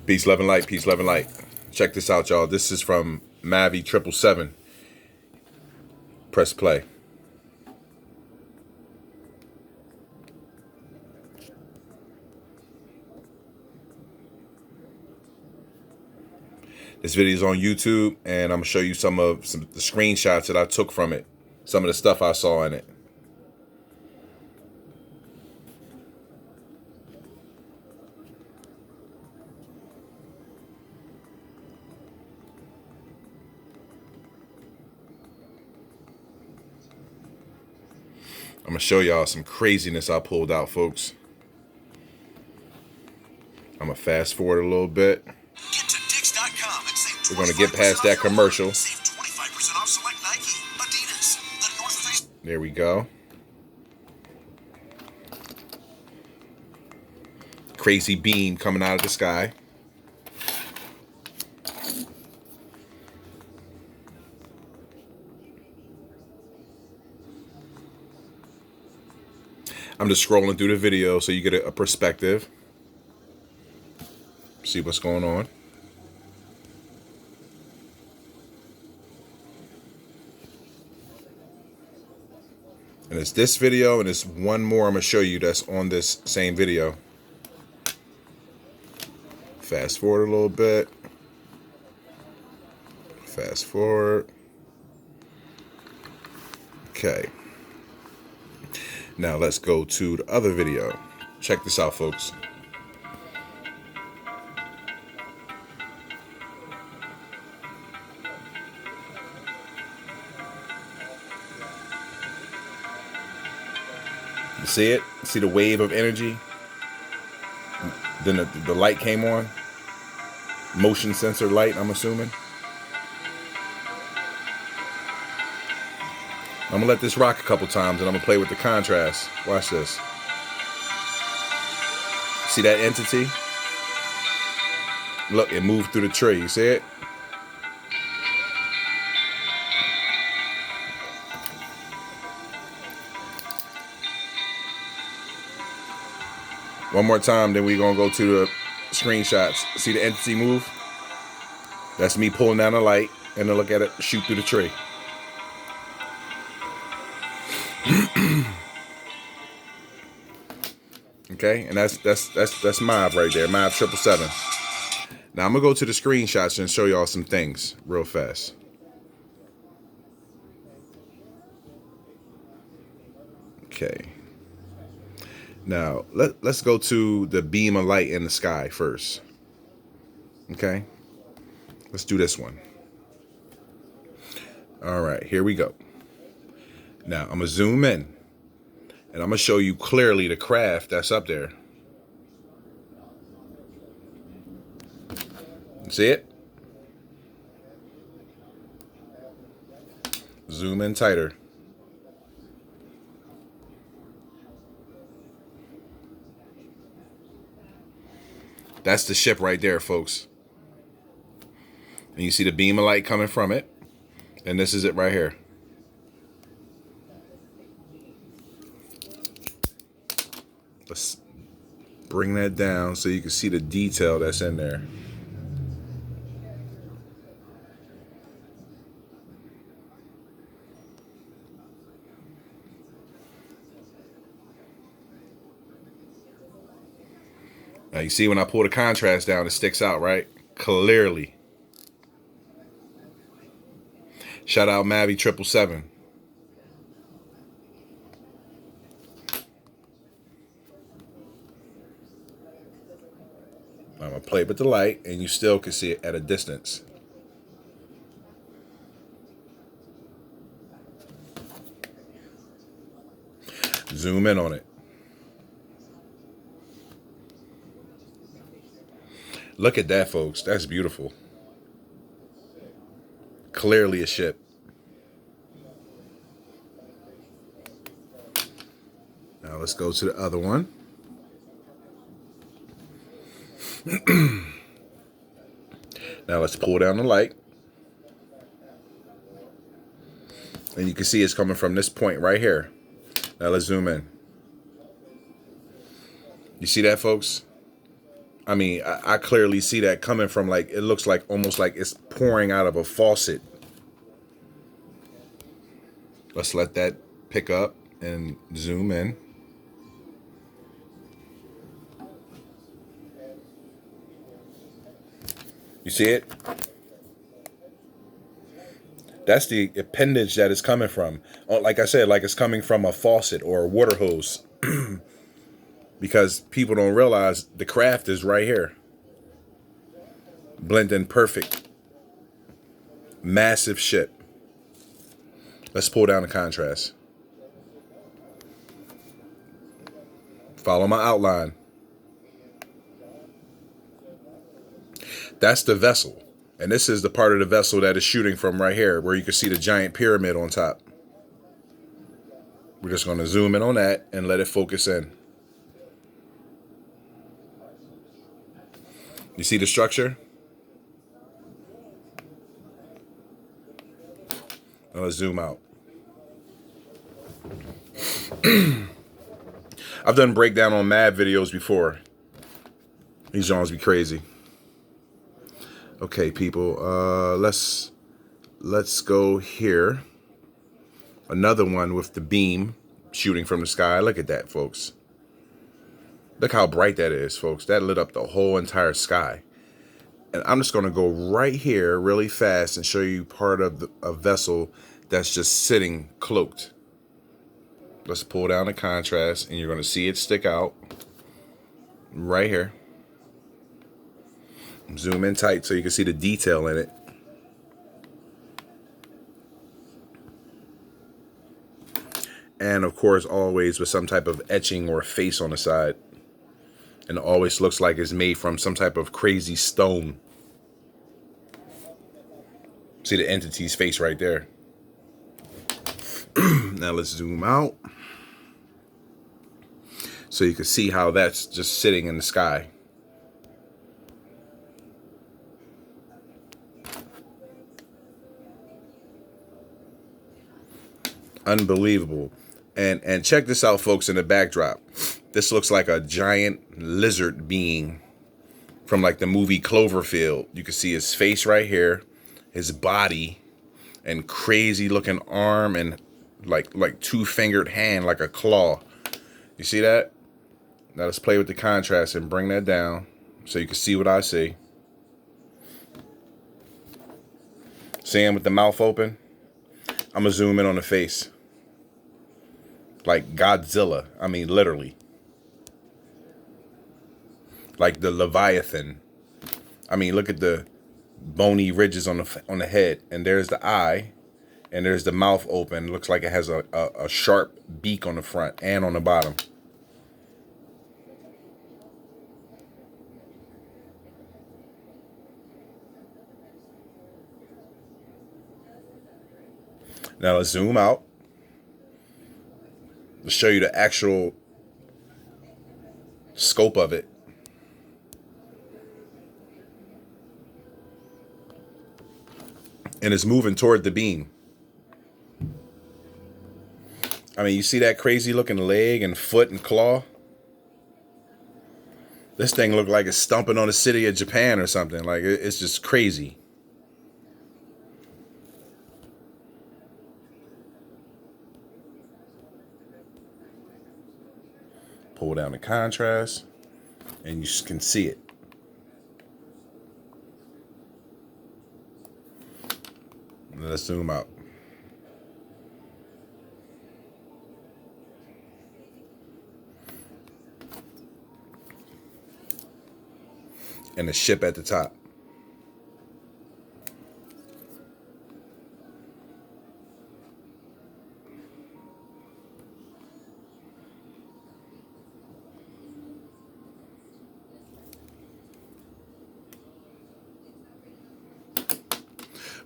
Peace, love, and light. Peace, love, and light. Check this out, y'all. This is from Mavi 777. Press play. This video is on YouTube, and I'm gonna show you some of the screenshots that I took from it. Some of the stuff I saw in it. I'm gonna show y'all some craziness I pulled out, folks. I'm gonna fast forward a little bit. We're gonna get past that commercial. There we go. Crazy beam coming out of the sky. I'm just scrolling through the video so you get a perspective. See what's going on. And it's this video, and it's one more I'm going to show you that's on this same video. Fast forward a little bit. Fast forward. Okay. Now let's go to the other video. Check this out, folks. You see it? See the wave of energy? Then the light came on. Motion sensor light, I'm assuming. I'm gonna let this rock a couple times, and I'm gonna play with the contrast. Watch this. See that entity? Look, it moved through the tree. You see it? One more time, then we're gonna go to the screenshots. See the entity move? That's me pulling down the light, and then look at it shoot through the tree. Okay, and that's Mav right there, Mav 777. Now I'm gonna go to the screenshots and show y'all some things real fast. Okay. Now let's go to the beam of light in the sky first. Okay. Let's do this one. All right, here we go. Now I'm gonna zoom in, and I'm gonna show you clearly the craft that's up there. See it? Zoom in tighter. That's the ship right there, folks. And you see the beam of light coming from it. And this is it right here. Let's bring that down so you can see the detail that's in there. Now you see when I pull the contrast down, it sticks out, right? Clearly. Shout out Mavi 777. I'm gonna play with the light, and you still can see it at a distance. Zoom in on it. Look at that, folks. That's beautiful. Clearly a ship. Now let's go to the other one. Now let's pull down the light. And you can see it's coming from this point right here. Now let's zoom in. You see that, folks? I mean, I clearly see that coming from, like, it looks like almost like it's pouring out of a faucet. Let's let that pick up and zoom in. You see it? That's the appendage that it's coming from. Like I said, like it's coming from a faucet or a water hose. Because people don't realize the craft is right here. Blending perfect. Massive shit. Let's pull down the contrast. Follow my outline. That's the vessel. And this is the part of the vessel that is shooting from right here, where you can see the giant pyramid on top. We're just going to zoom in on that and let it focus in. You see the structure? Now let's zoom out. I've done breakdown on mad videos before. These Jones be crazy. Okay, people. Let's go here. Another one with the beam shooting from the sky. Look at that, folks. Look how bright that is, folks. That lit up the whole entire sky. And I'm just going to go right here really fast and show you part of a vessel that's just sitting cloaked. Let's pull down the contrast and you're going to see it stick out right here. Zoom in tight so you can see the detail in it. And of course, always with some type of etching or face on the side. And it always looks like it's made from some type of crazy stone. See the entity's face right there. Now let's zoom out. So you can see how that's just sitting in the sky. Unbelievable. And check this out, folks, in the backdrop. This looks like a giant lizard being from like the movie Cloverfield. You can see his face right here, his body, and crazy looking arm and like two-fingered hand, like a claw. You see that? Now let's play with the contrast and bring that down so you can see what I see. See him with the mouth open? I'm gonna zoom in on the face. Like Godzilla. I mean, literally. Like the Leviathan. I mean, look at the bony ridges on the head, and there's the eye, and there's the mouth open. Looks like it has a sharp beak on the front and on the bottom. Now let's zoom out. Let's show you the actual scope of it. And it's moving toward the beam. I mean, you see that crazy looking leg and foot and claw? This thing looked like it's stomping on the city of Japan or something. Like, it's just crazy. Pull down the contrast, and you can see it. Let's zoom out. And the ship at the top.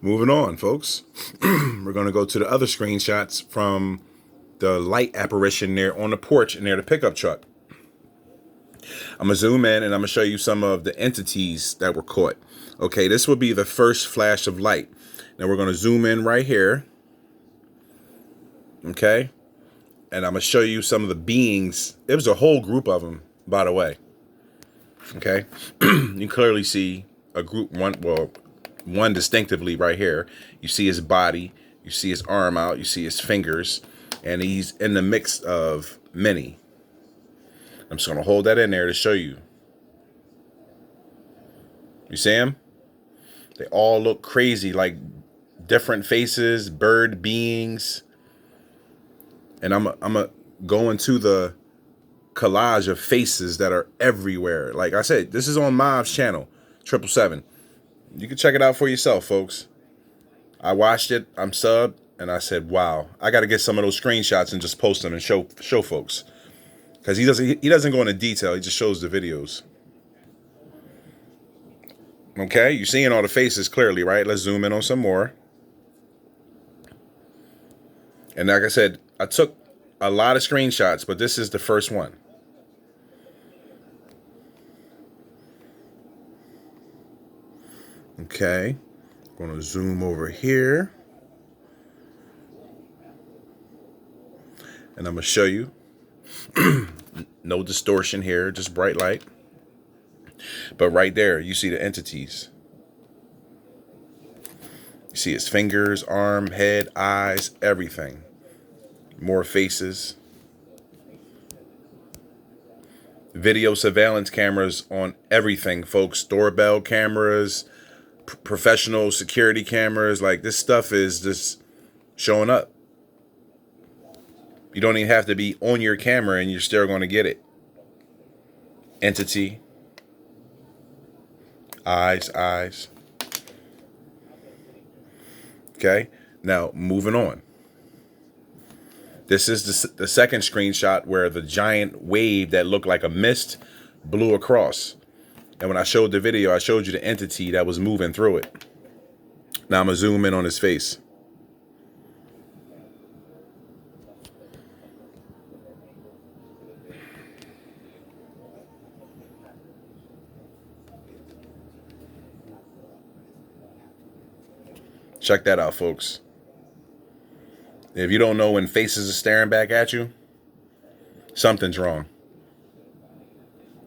Moving on, folks. We're going to go to the other screenshots from the light apparition there on the porch near the pickup truck. I'm going to zoom in and I'm going to show you some of the entities that were caught. Okay, this will be the first flash of light. Now we're going to zoom in right here. Okay. And I'm going to show you some of the beings. It was a whole group of them, by the way. Okay, you clearly see a group one distinctively right here. You see his body, you see his arm out, you see his fingers, and he's in the mix of many. I'm just gonna hold that in there to show you. You see him? They all look crazy, like different faces, bird beings. And I'm a go into the collage of faces that are everywhere. Like I said, this is on Mob's channel, 777. You can check it out for yourself, folks. I watched it, I'm subbed, and I said, wow, I got to get some of those screenshots and just post them and show folks. Because he doesn't go into detail, he just shows the videos. Okay, you're seeing all the faces clearly, right? Let's zoom in on some more. And like I said, I took a lot of screenshots, but this is the first one. Okay, I'm going to zoom over here. And I'm going to show you. No distortion here, just bright light. But right there, you see the entities. You see his fingers, arm, head, eyes, everything. More faces. Video surveillance cameras on everything, folks. Doorbell cameras, professional security cameras. Like, this stuff is just showing up. You don't even have to be on your camera and you're still going to get it. Entity. Eyes. Okay. Now, moving on. This is the second screenshot where the giant wave that looked like a mist blew across. And when I showed the video, I showed you the entity that was moving through it. Now I'm going to zoom in on his face. Check that out, folks. If you don't know when faces are staring back at you, something's wrong.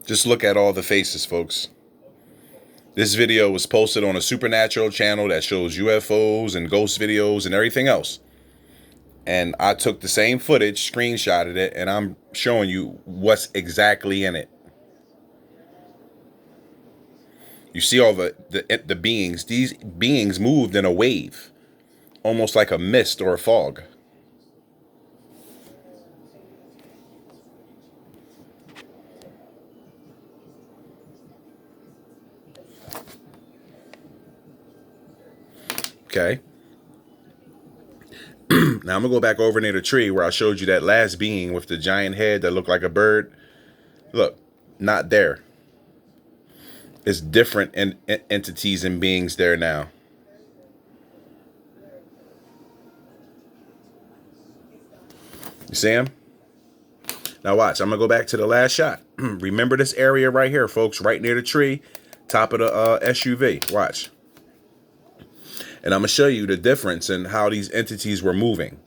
Just look at all the faces, folks. This video was posted on a Supernatural channel that shows UFOs and ghost videos and everything else. And I took the same footage, screenshotted it, and I'm showing you what's exactly in it. You see all the beings. These beings moved in a wave, almost like a mist or a fog. Okay. Now I'm going to go back over near the tree where I showed you that last being with the giant head that looked like a bird. Look, not there. It's different entities and beings there now. You see him? Now watch. I'm going to go back to the last shot. Remember this area right here, folks, right near the tree, top of the SUV. Watch. And I'm going to show you the difference in how these entities were moving.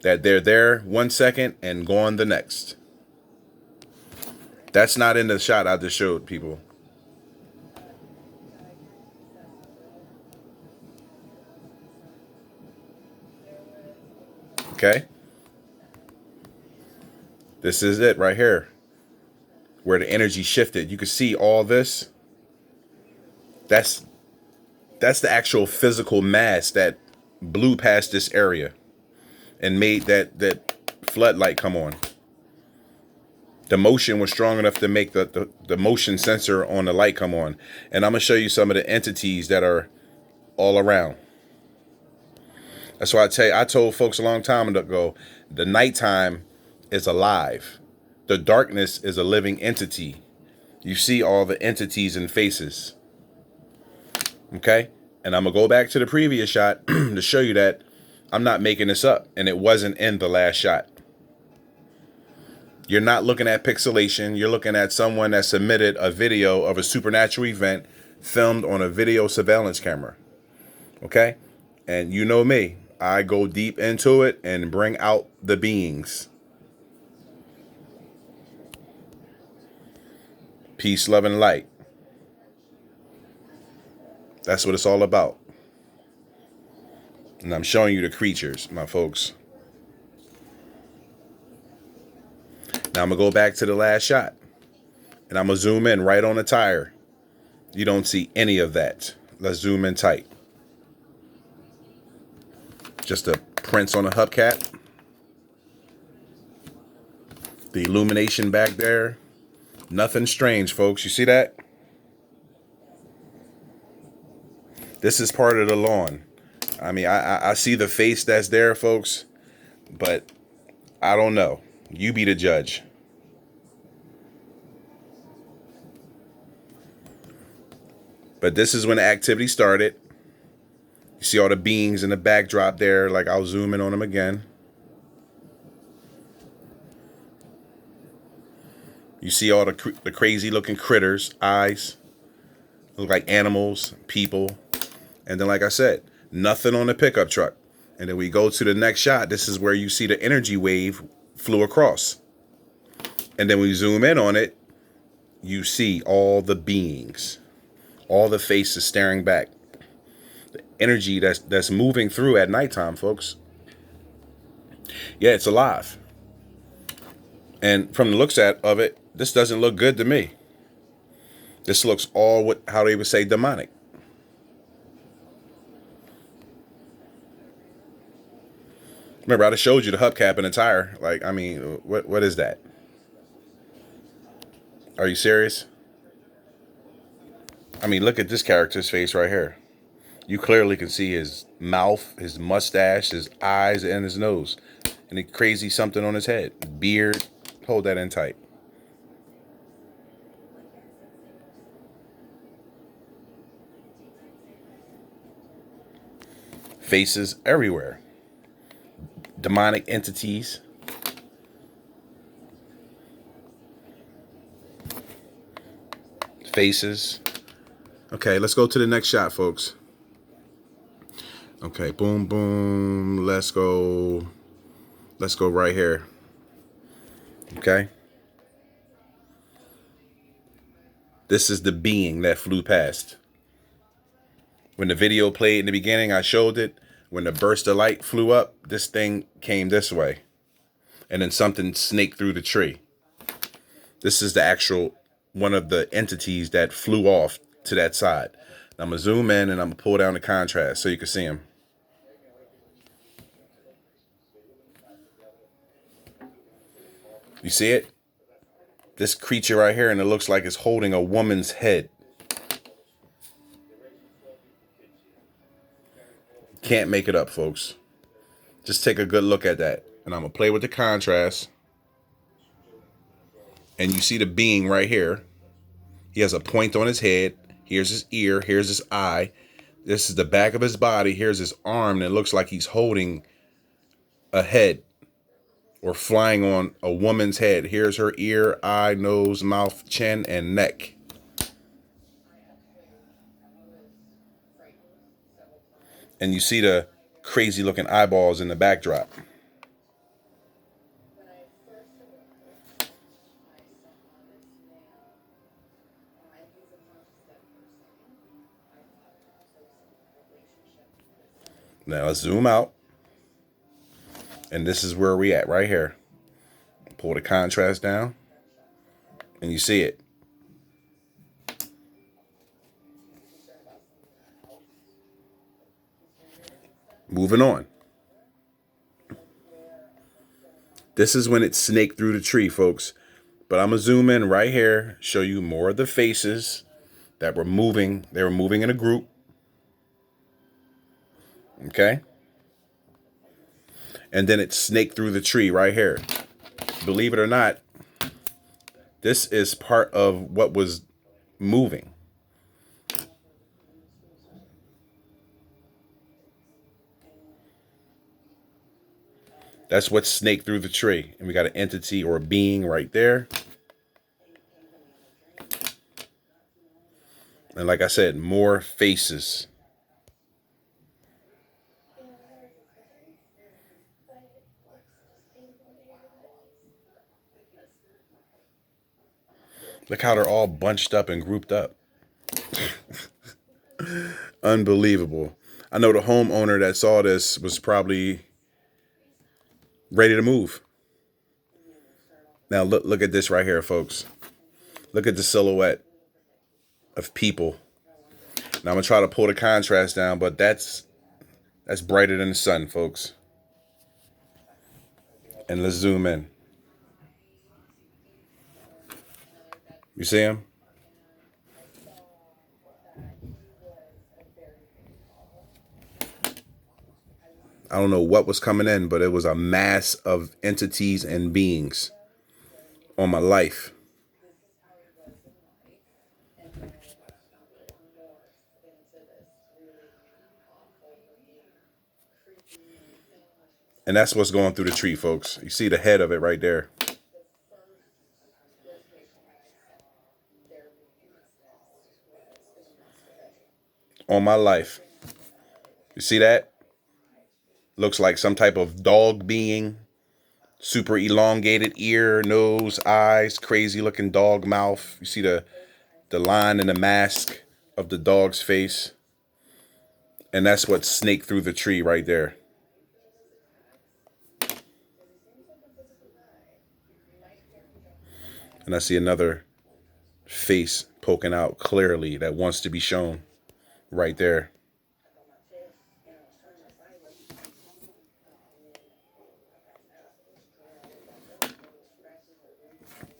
That they're there 1 second and gone the next. That's not in the shot I just showed people. Okay. This is it right here. Where the energy shifted. You can see all this. That's the actual physical mass that blew past this area and made that floodlight come on. The motion was strong enough to make the motion sensor on the light come on. And I'm going to show you some of the entities that are all around. That's why I told folks a long time ago, the nighttime is alive. The darkness is a living entity. You see all the entities and faces. Okay? And I'm going to go back to the previous shot to show you that I'm not making this up. And it wasn't in the last shot. You're not looking at pixelation. You're looking at someone that submitted a video of a supernatural event filmed on a video surveillance camera. Okay? And you know me. I go deep into it and bring out the beings. Peace, love, and light. That's what it's all about. And I'm showing you the creatures, my folks. Now I'm going to go back to the last shot. And I'm going to zoom in right on the tire. You don't see any of that. Let's zoom in tight. Just a prints on the hubcap. The illumination back there. Nothing strange, folks. You see that? This is part of the lawn. I mean, I see the face that's there, folks. But I don't know. You be the judge. But this is when the activity started. You see all the beings in the backdrop there. Like, I'll zoom in on them again. You see all the crazy looking critters, eyes. Look like animals, people. And then, like I said, nothing on the pickup truck. And then we go to the next shot. This is where you see the energy wave flew across. And then we zoom in on it. You see all the beings. All the faces staring back. The energy that's moving through at nighttime, folks. Yeah, it's alive. And from the looks of it, this doesn't look good to me. This looks all what how they would say demonic. Remember, I just showed you the hubcap and the tire. Like, I mean, what is that? Are you serious? I mean, look at this character's face right here. You clearly can see his mouth, his mustache, his eyes, and his nose. And a crazy something on his head. Beard. Hold that in tight. Faces everywhere. Demonic entities. Faces. Okay, let's go to the next shot, folks. Okay, boom, boom. Let's go right here. Okay. This is the being that flew past. When the video played in the beginning, I showed it. When the burst of light flew up, this thing came this way. And then something snaked through the tree. This is the actual one of the entities that flew off to that side. I'm going to zoom in and I'm going to pull down the contrast so you can see him. You see it? This creature right here, and it looks like it's holding a woman's head. Can't make it up, folks. Just take a good look at that. And I'm going to play with the contrast. And you see the being right here. He has a point on his head. Here's his ear. Here's his eye. This is the back of his body. Here's his arm. And it looks like he's holding a head or flying on a woman's head. Here's her ear, eye, nose, mouth, chin, and neck. And you see the crazy looking eyeballs in the backdrop. Now let's zoom out. And this is where we at right here. Pull the contrast down. And you see it. Moving on. This is when it snaked through the tree, folks. But I'm going to zoom in right here, show you more of the faces that were moving. They were moving in a group. Okay? And then it snaked through the tree right here. Believe it or not, this is part of what was moving. That's what snaked through the tree. And we got an entity or a being right there. And like I said, more faces. Look how they're all bunched up and grouped up. Unbelievable. I know the homeowner that saw this was probably ready to move. Now look at this right here, folks. Look at the silhouette of people. Now I'm gonna try to pull the contrast down, but that's brighter than the sun, folks. And let's zoom in. You see him? I don't know what was coming in, but it was a mass of entities and beings on my life. And that's what's going through the tree, folks. You see the head of it right there. On my life. You see that? Looks like some type of dog being. Super elongated ear, nose, eyes, crazy looking dog mouth. You see the line and the mask of the dog's face. And that's what snaked through the tree right there. And I see another face poking out clearly that wants to be shown right there.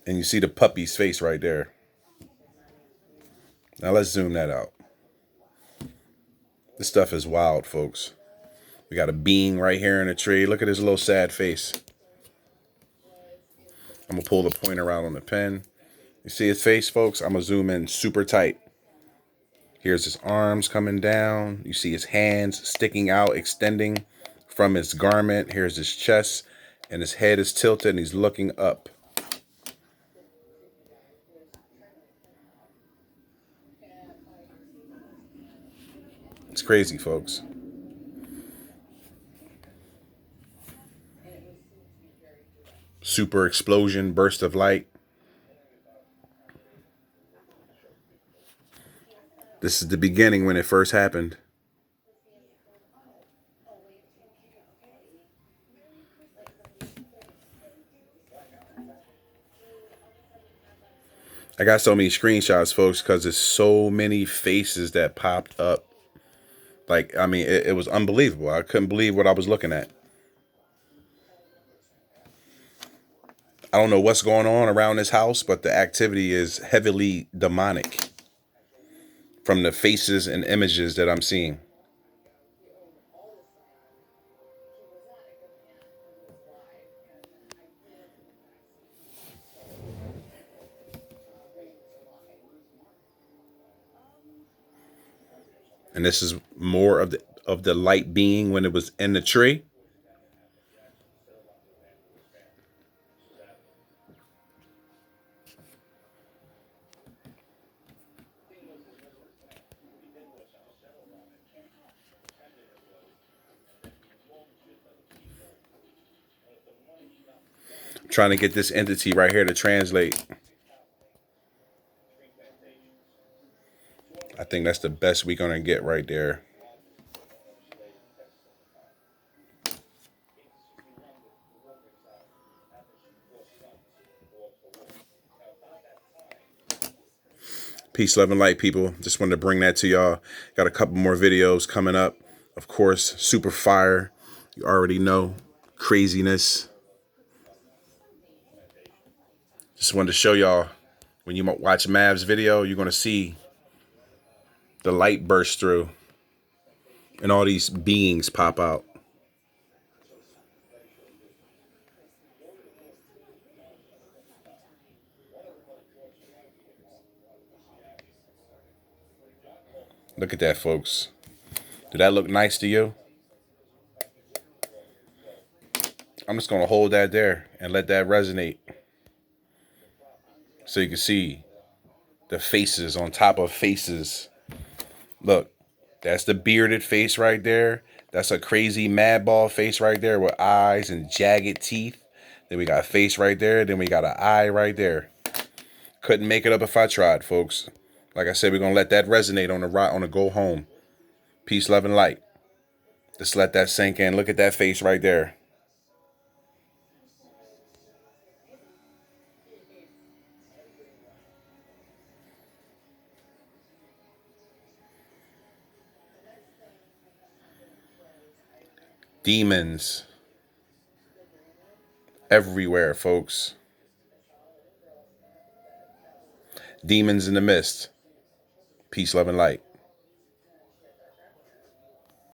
And you see the puppy's face right there. Now let's zoom that out. This stuff is wild, folks. We got a being right here in the tree. Look at his little sad face. I'm going to pull the pointer out on the pen. You see his face, folks? I'm going to zoom in super tight. Here's his arms coming down. You see his hands sticking out, extending from his garment. Here's his chest. And his head is tilted and he's looking up. It's crazy, folks. Super explosion, burst of light. This is the beginning when it first happened. I got so many screenshots, folks, because there's so many faces that popped up. Like, I mean, it was unbelievable. I couldn't believe what I was looking at. I don't know what's going on around this house, but the activity is heavily demonic from the faces and images that I'm seeing. And this is more of the light being when it was in the tree. I'm trying to get this entity right here to translate. I think that's the best we're gonna get right there. Peace, love, and light, people. Just wanted to bring that to y'all. Got a couple more videos coming up. Of course, super fire. You already know. Craziness. Just wanted to show y'all, when you watch Mav's video, you're going to see the light burst through and all these beings pop out. Look at that, folks. Did that look nice to you? I'm just going to hold that there and let that resonate, so you can see the faces on top of faces. Look, that's the bearded face right there. That's a crazy madball face right there with eyes and jagged teeth. Then we got a face right there. Then we got an eye right there. Couldn't make it up if I tried, folks. Like I said, we're gonna let that resonate on the ride, on the go home. Peace, love, and light. Just let that sink in. Look at that face right there. Demons everywhere, folks. Demons in the mist. Peace, love, and light.